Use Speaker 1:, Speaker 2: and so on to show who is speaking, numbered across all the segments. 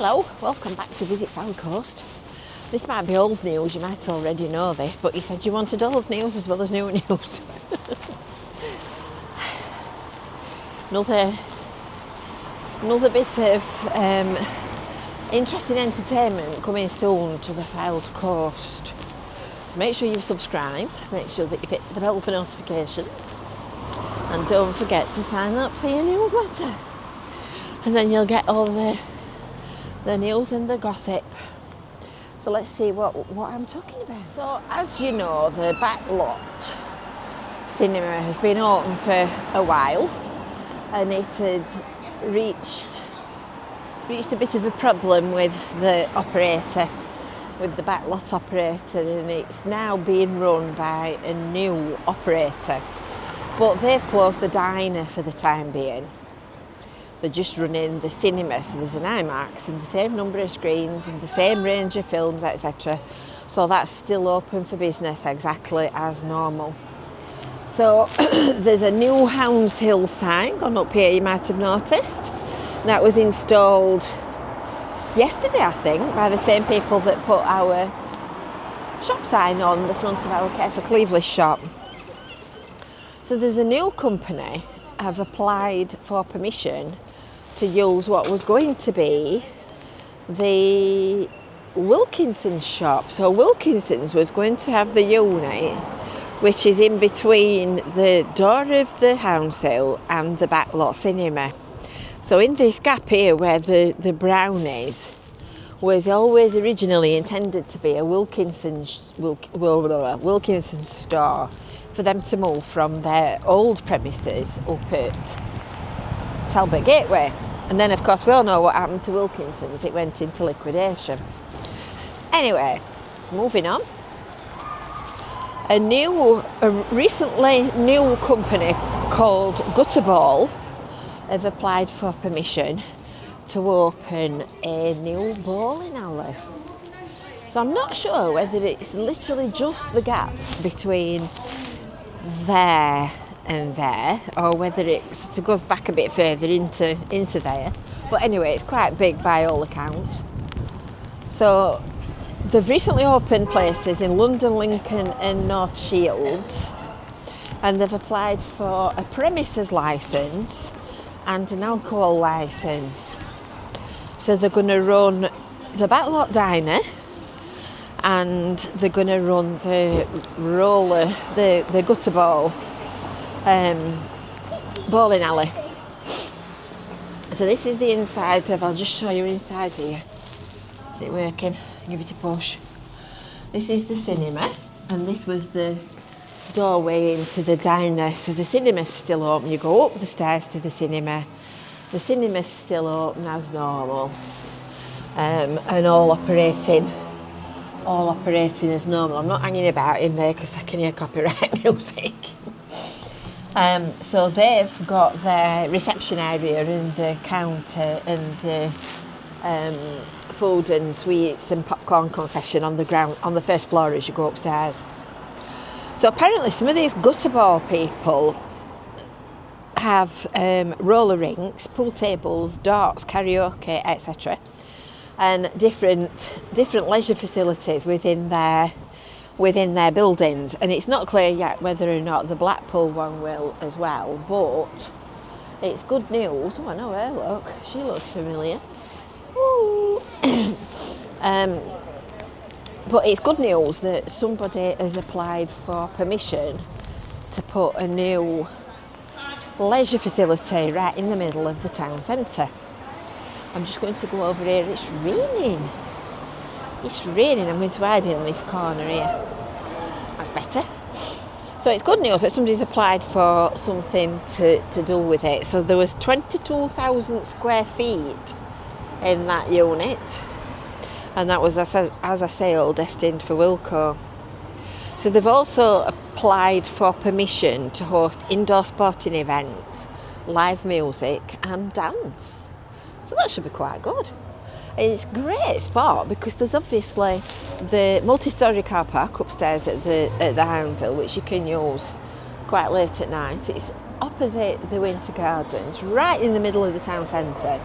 Speaker 1: Hello, welcome back to Visit Found Coast. This might be old news, you might already know this, but you said you wanted old news as well as new news. Another bit of interesting entertainment coming soon to the Found Coast. So make sure you've subscribed, make sure that you've hit the bell for notifications, and don't forget to sign up for your newsletter. And then you'll get all the news and the gossip. So let's see what I'm talking about. So as you know, the Backlot cinema has been open for a while, and it had reached a bit of a problem with the operator, with the Backlot operator, and it's now being run by a new operator. But they've closed the diner for the time being. They're just running the cinema, so there's an IMAX and the same number of screens and the same range of films, etc. So that's still open for business exactly as normal. So there's a new Houndshill sign gone up here, you might have noticed. That was installed yesterday, I think, by the same people that put our shop sign on the front of our Care for Cleveland shop. So there's a new company have applied for permission to use what was going to be the Wilkinson's shop. So Wilkinson's was going to have the unit which is in between the door of the Houndshill and the Backlot cinema. So in this gap here where the brown is, was always originally intended to be a Wilkinson's store for them to move from their old premises up at Talbot Gateway. And then, of course, we all know what happened to Wilkinson's. It went into liquidation. Anyway, moving on. A recently new company called Gutterball have applied for permission to open a new bowling alley. So I'm not sure whether it's literally just the gap between there and there, or whether it sort of goes back a bit further into there. But anyway, it's quite big by all accounts. So they've recently opened places in London, Lincoln and North Shields, and they've applied for a premises licence and an alcohol licence. So they're going to run the Backlot Diner, and they're going to run the roller, the Gutterball bowling alley. So this is the inside of, I'll just show you inside here. Is it working? Give it a push. This is the cinema, and this was the doorway into the diner. So the cinema's still open. You go up the stairs to the cinema. The cinema's still open as normal, and all operating as normal. I'm not hanging about in there because I can hear copyright music. So they've got their reception area and the counter and the food and sweets and popcorn concession on the ground, on the first floor as you go upstairs. So apparently some of these Gutterball people have roller rinks, pool tables, darts, karaoke, etc. and different leisure facilities within their buildings, and it's not clear yet whether or not the Blackpool one will as well, but it's good news. Oh, I know her, look, she looks familiar. Ooh. But it's good news that somebody has applied for permission to put a new leisure facility right in the middle of the town centre. I'm just going to go over here. It's raining. I'm going to hide in this corner here. That's better. So it's good news that somebody's applied for something to do with it. So there was 22,000 square feet in that unit, and that was, as I say, all destined for Wilco. So they've also applied for permission to host indoor sporting events, live music and dance. So that should be quite good. It's a great spot because there's obviously the multi-storey car park upstairs at the Houndshill, which you can use quite late at night. It's opposite the Winter Gardens, right in the middle of the town centre.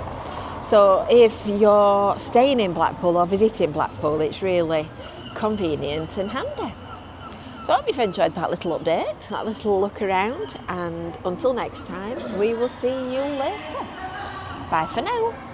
Speaker 1: So if you're staying in Blackpool or visiting Blackpool, it's really convenient and handy. So I hope you've enjoyed that little update, that little look around, and until next time, we will see you later. Bye for now.